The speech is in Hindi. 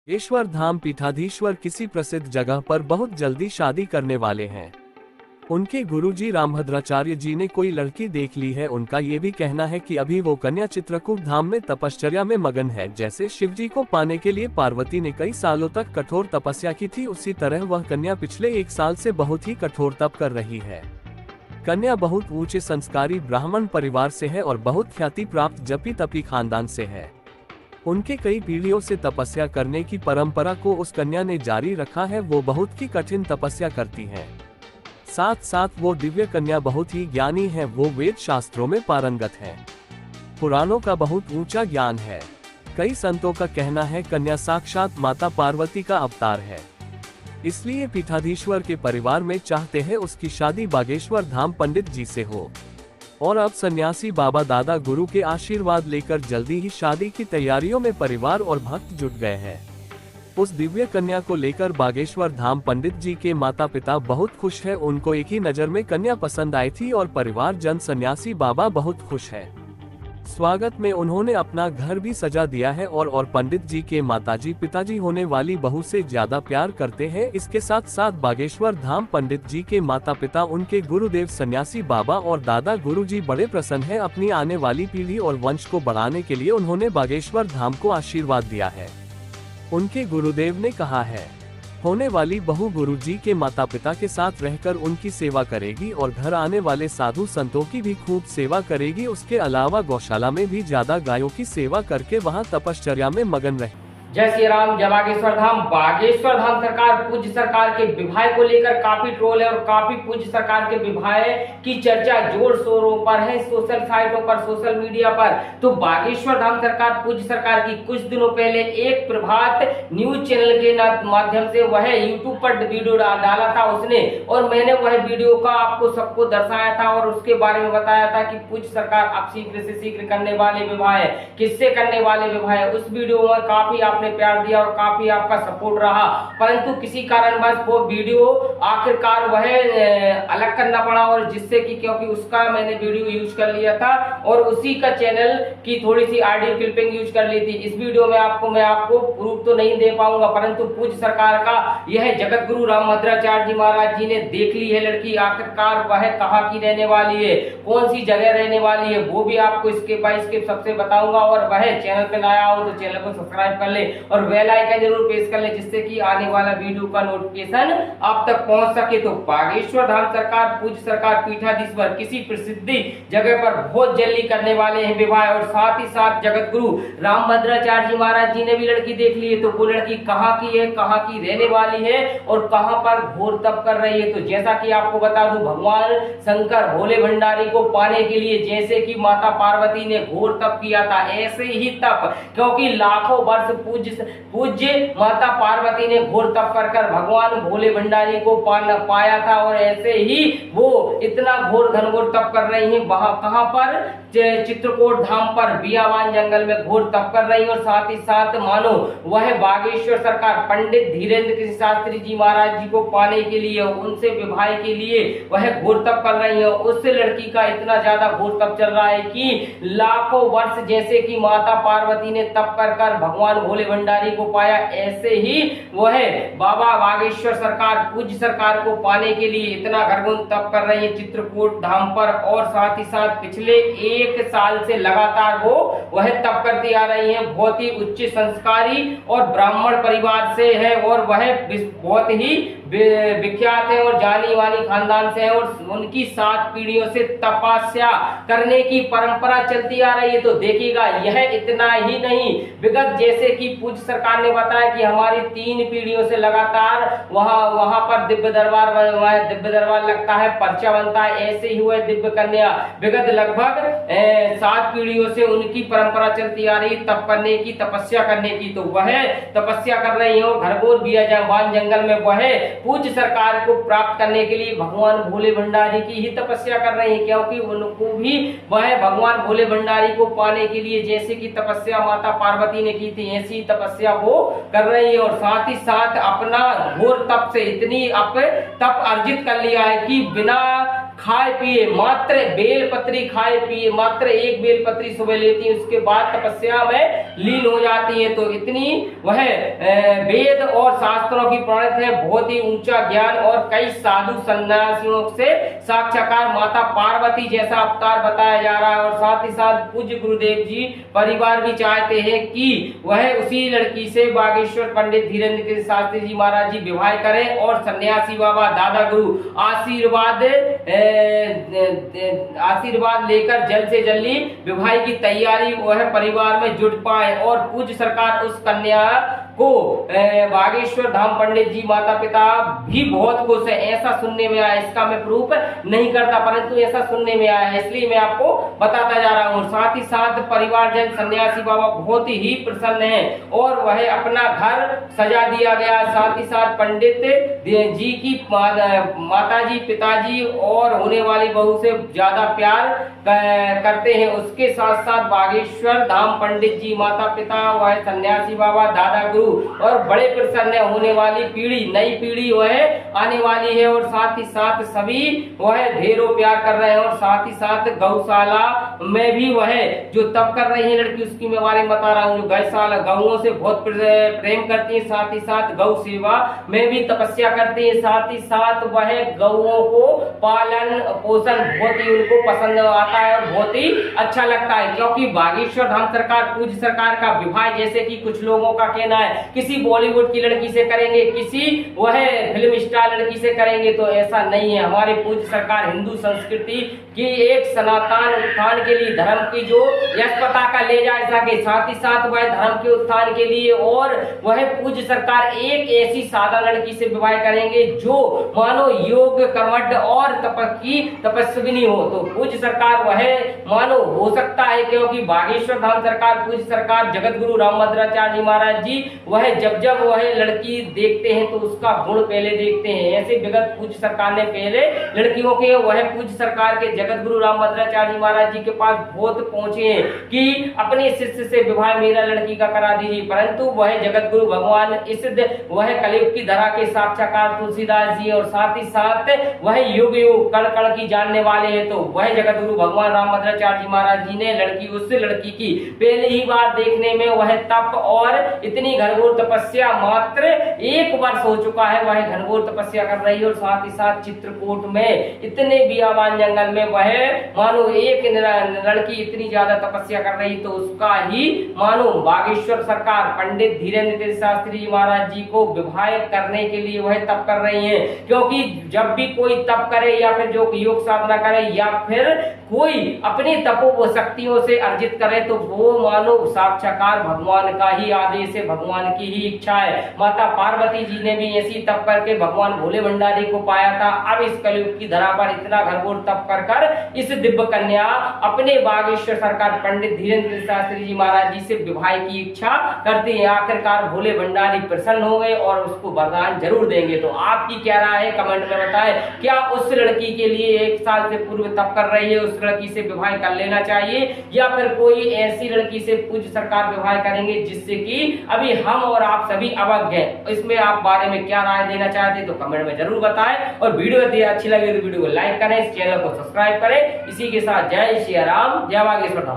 ईश्वर धाम पीठाधीश्वर किसी प्रसिद्ध जगह पर बहुत जल्दी शादी करने वाले हैं। उनके गुरुजी रामभद्राचार्य जी ने कोई लड़की देख ली है। उनका ये भी कहना है कि अभी वो कन्या चित्रकूट धाम में तपश्चर्या में मगन है। जैसे शिवजी को पाने के लिए पार्वती ने कई सालों तक कठोर तपस्या की थी, उसी तरह वह कन्या पिछले 1 साल से बहुत ही कठोर तप कर रही है। कन्या बहुत ऊंचे संस्कारी ब्राह्मण परिवार से है और बहुत ख्याति प्राप्त जपी तपी खानदान से है। उनके कई पीढ़ियों से तपस्या करने की परंपरा को उस कन्या ने जारी रखा है। वो बहुत ही कठिन तपस्या करती हैं। साथ साथ वो दिव्य कन्या बहुत ही ज्ञानी है। वो वेद शास्त्रों में पारंगत है। पुराणों का बहुत ऊंचा ज्ञान है। कई संतों का कहना है कन्या साक्षात माता पार्वती का अवतार है। इसलिए पीठाधीश्वर के परिवार में चाहते हैं उसकी शादी बागेश्वर धाम पंडित जी से हो। और अब सन्यासी बाबा दादा गुरु के आशीर्वाद लेकर जल्दी ही शादी की तैयारियों में परिवार और भक्त जुट गए हैं। उस दिव्य कन्या को लेकर बागेश्वर धाम पंडित जी के माता पिता बहुत खुश हैं। उनको एक ही नज़र में कन्या पसंद आई थी और परिवार जन सन्यासी बाबा बहुत खुश है। स्वागत में उन्होंने अपना घर भी सजा दिया है और पंडित जी के माताजी पिताजी होने वाली बहू से ज्यादा प्यार करते हैं। इसके साथ साथ बागेश्वर धाम पंडित जी के माता पिता उनके गुरुदेव सन्यासी बाबा और दादा गुरुजी बड़े प्रसन्न हैं। अपनी आने वाली पीढ़ी और वंश को बढ़ाने के लिए उन्होंने बागेश्वर धाम को आशीर्वाद दिया है। उनके गुरुदेव ने कहा है, होने वाली बहू गुरुजी के माता पिता के साथ रहकर उनकी सेवा करेगी और घर आने वाले साधु संतों की भी खूब सेवा करेगी। उसके अलावा गौशाला में भी ज्यादा गायों की सेवा करके वहां तपश्चर्या में मगन रहे। जय श्री राम। जय बागेश्वर धाम। बागेश्वर धाम सरकार पूज्य सरकार के विवाह को लेकर काफी ट्रोल है और काफी पूज्य सरकार के विवाह की चर्चा जोर शोरों पर है, सोशल साइटों पर, सोशल मीडिया पर। तो बागेश्वर धाम सरकार पूज्य सरकार की कुछ दिनों पहले एक प्रभात न्यूज चैनल के माध्यम से वह यूट्यूब पर वीडियो डाला था उसने, और मैंने वह वीडियो का आपको सबको दर्शाया था और उसके बारे में बताया था कि पूज्य सरकार अब शीघ्र से शीघ्र करने वाले विवाह है। किससे करने वाले विवाह है? उस वीडियो में काफी आपने प्यार दिया और काफी आपका सपोर्ट रहा, परंतु किसी कारणवश वो वीडियो आखिरकार वह अलग करना पड़ा, और जिससे कि क्योंकि उसका मैंने वीडियो यूज कर लिया था और उसी का चैनल की थोड़ी सी ऑडियो क्लिपिंग यूज कर ली थी। इस वीडियो में मैं आपको प्रूफ तो नहीं दे पाऊंगा, परंतु पूज्य सरकार का यह जगत गुरु रामभद्राचार्य जी महाराज जी ने देख ली है लड़की। आखिरकार वह कहाँ की रहने वाली है, कौन सी जगह रहने वाली है, वो भी आपको इसके बाय इसके सबसे बताऊंगा। और वह चैनल पे नया हो तो चैनल को सब्सक्राइब कर ले और बेल आइकन जरूर प्रेस कर ले, जिससे कि आने वाला वीडियो का नोटिफिकेशन आप तक पहुंच सके। तो बागेश्वर धाम सरकार पूज्य सरकार पीठाधीश्वर किसी प्रसिद्ध जगह पर बहुत जल्दी करने वाले हैं विवाह, और साथ ही साथ जगत गुरु रामभद्राचार्य जी महाराज जी ने भी लड़की देख ली है। तो वो लड़की कहाँ की है, कहाँ की रहने वाली है और कहाँ पर घोर तप कर रही है? तो जैसा कि आपको बता दूं, भगवान शंकर भोले भंडारी को पाने के लिए जैसे कि माता पार्वती ने घोर तप किया था, ऐसे ही तप, क्योंकि लाखों वर्ष पूज्य माता पार्वती ने घोर तप कर भगवान भोले भंडारी को पाया था, और ऐसे ही वो इतना घोर घनघोर तप कर रही हैं। वहां कहां पर? चित्रकूट धाम पर बियावान जंगल में घोर तप कर रही है। और साथ ही साथ मानो वह बागेश्वर सरकार पंडित धीरेन्द्र कृष्ण शास्त्री जी महाराज जी को पाने के लिए, उनसे विवाह के लिए वह घोर तप कर रही है। उस लड़की का इतना ज्यादा घोर तप चल रहा है कि लाखों वर्ष जैसे कि माता पार्वती ने तप कर भगवान भोले भंडारी को पाया, ऐसे ही वह बाबा बागेश्वर सरकार पूज्य सरकार को पाने के लिए इतना घरगुन तप कर रही है चित्रकूट धाम पर। और साथ ही साथ पिछले 1 साल से लगातार वह तप करती आ रही है। बहुत ही उच्च संस्कारी और ब्राह्मण परिवार से है और वह बहुत ही विख्यात है और जानी मानी खानदान से है, और उनकी 7 पीढ़ियों से तपस्या करने की परंपरा चलती आ रही है। तो देखिएगा, यह इतना ही नहीं, विगत जैसे कि पूज्य सरकार ने बताया कि हमारी 3 पीढ़ियों से लगातार वहां पर दिव्य दरबार लगता है, पर्चा बनता है, ऐसे ही हुए दिव्य कन्या विगत लगभग 7 पीढ़ियों से उनकी परंपरा चलती आ रही तप करने की, तपस्या करने की। तो वह तपस्या कर रही है, घरगोर बियावान जंगल में वह पूज्य सरकार को प्राप्त करने के लिए भगवान भोले भंडारी की ही तपस्या कर रहे हैं, क्योंकि उनको भी वह भगवान भोले भंडारी को पाने के लिए जैसे कि तपस्या माता पार्वती ने की थी, ऐसी तपस्या वो कर रही है। और साथ ही साथ अपना घोर तप से इतनी तप अर्जित कर लिया है कि बिना खाए पिए, मात्र बेलपत्री खाए पिए, मात्र एक बेलपत्री सुबह लेती हैं, उसके बाद तपस्या में लीन हो जाती हैं। तो इतनी वह वेद और शास्त्रों की प्रणीत है, बहुत ही ऊंचा ज्ञान, और कई साधु सन्यासियों से साक्षात्कार माता पार्वती जैसा अवतार बताया जा रहा है। और साथ ही साथ पूज्य गुरुदेव जी परिवार भी चाहते हैं कि वह उसी लड़की से बागेश्वर पंडित धीरेन्द्र गिरि शास्त्री जी महाराज जी विवाह करें और सन्यासी बाबा दादा गुरु आशीर्वाद लेकर जल्द से जल्दी विवाह की तैयारी वह परिवार में जुट पाए। और पूज्य सरकार उस कन्या को बागेश्वर धाम पंडित जी माता पिता भी बहुत खुश है, ऐसा सुनने में आया। इसका मैं प्रूफ नहीं करता, परंतु ऐसा सुनने में आया है, इसलिए मैं आपको बताता जा रहा हूँ। साथ ही साथ परिवारजन सन्यासी बाबा बहुत ही प्रसन्न है और वह अपना घर सजा दिया गया। साथ ही साथ पंडित जी की माता जी पिताजी और होने वाली बहू से ज्यादा प्यार करते हैं। उसके साथ साथ बागेश्वर धाम पंडित जी माता पिता वह सन्यासी बाबा दादा गुरु और बड़े प्रसन्न होने वाली पीढ़ी, नई पीढ़ी वह आने वाली है। और साथ ही साथ सभी वह ढेरों प्यार कर रहे हैं। और साथ ही साथ गौशाला में भी वह जो तप कर रही है लड़की, उसकी मैं बारे में बता रहा हूँ, जो गौशाला गौओं से बहुत प्रेम करती है। साथ ही साथ गौ सेवा में भी तपस्या करती है। साथ ही साथ वह गौओं को पालन पोषण बहुत ही उनको पसंद आता है और बहुत ही अच्छा लगता है, क्योंकि बागेश्वर धाम सरकार पूज्य सरकार का विवाह जैसे कि कुछ लोगों का कहना है किसी बॉलीवुड की लड़की से करेंगे, किसी वह फिल्म स्टार लड़की से करेंगे, तो ऐसा नहीं है। हमारे पूज्य सरकार हिंदू संस्कृति की एक सनातन उत्थान के लिए धर्म की जो यश पताका ले जा सके, साथ ही साथ वह धर्म के उत्थान के लिए और वह पूज्य सरकार एक ऐसी सादा लड़की से विवाह करेंगे जो मानो योग कर्मठ और तपस्विनी हो। तो पूज्य सरकार वह मानो हो सकता है, क्योंकि बागेश्वर धाम सरकार पूज्य सरकार जगत गुरु रामभद्राचार्य जी महाराज जी वह जब वह लड़की देखते हैं तो उसका गुण पहले देखते हैं। ऐसे विगत पूज्य सरकार ने पहले लड़कियों के वह पूज्य सरकार के जगत गुरु रामभद्राचार्य जी महाराज जी के पास बहुत पहुंचे हैं कि अपने शिष्य से विवाह मेरा लड़की का करा दीजिए, परंतु वह जगत गुरु भगवान इस वह कलयुग की धरा के साक्षात्कार तुलसीदास जी और साथ ही साथ वह युग युग कण कण की जानने वाले हैं। तो वह जगत गुरु भगवान रामभद्राचार्य जी महाराज जी ने उस लड़की की पहली ही बार देखने में वह तप और इतनी घनघोर तपस्या, मात्र 1 वर्ष हो चुका है वह घनघोर तपस्या कर रही है। और साथ ही साथ चित्रकूट में इतने बियाबान जंगल में वह मानो एक लड़की इतनी ज्यादा तपस्या कर रही, तो उसका ही मानो बागेश्वर सरकार पंडित धीरेन्द्र गिरि शास्त्री जी महाराज जी को विवाह करने के लिए वह तप कर रही है। क्योंकि जब भी कोई तप करे या फिर जो योग साधना करे या फिर कोई अपनी तपो शक्तियों से अर्जित करे, तो वो मानो साक्षात्कार भगवान का ही आदेश है, भगवान की ही इच्छा है। माता पार्वती जी ने भी ऐसी तप करके भगवान भोले भंडारी को पाया था। अब इस कलयुग की धरा पर इतना घनघोर तप कर इस दिव्य कन्या अपने बागेश्वर सरकार पंडित धीरेन्द्र गिरि शास्त्री जी महाराज जी से विवाह की इच्छा करती है। आखिरकार भोले भंडारी प्रसन्न हो गए और उसको वरदान जरूर देंगे। तो आपकी क्या राय है कमेंट में बताएं। क्या उस लड़की के लिए 1 साल से पूर्व तप कर रही है उस लड़की से विवाह कर लेना चाहिए, या फिर कोई ऐसी लड़की से पूज्य सरकार विवाह करेंगे जिससे कि अभी हम और आप सभी अवज्ञ हैं? इसमें आप बारे में क्या राय देना चाहते हैं तो कमेंट में जरूर बताएं। और वीडियो यदि अच्छी लगी तो वीडियो को लाइक करें, इस चैनल को सब्सक्राइब करें। इसी के साथ जय श्री राम, जय बागेश्वर धाम।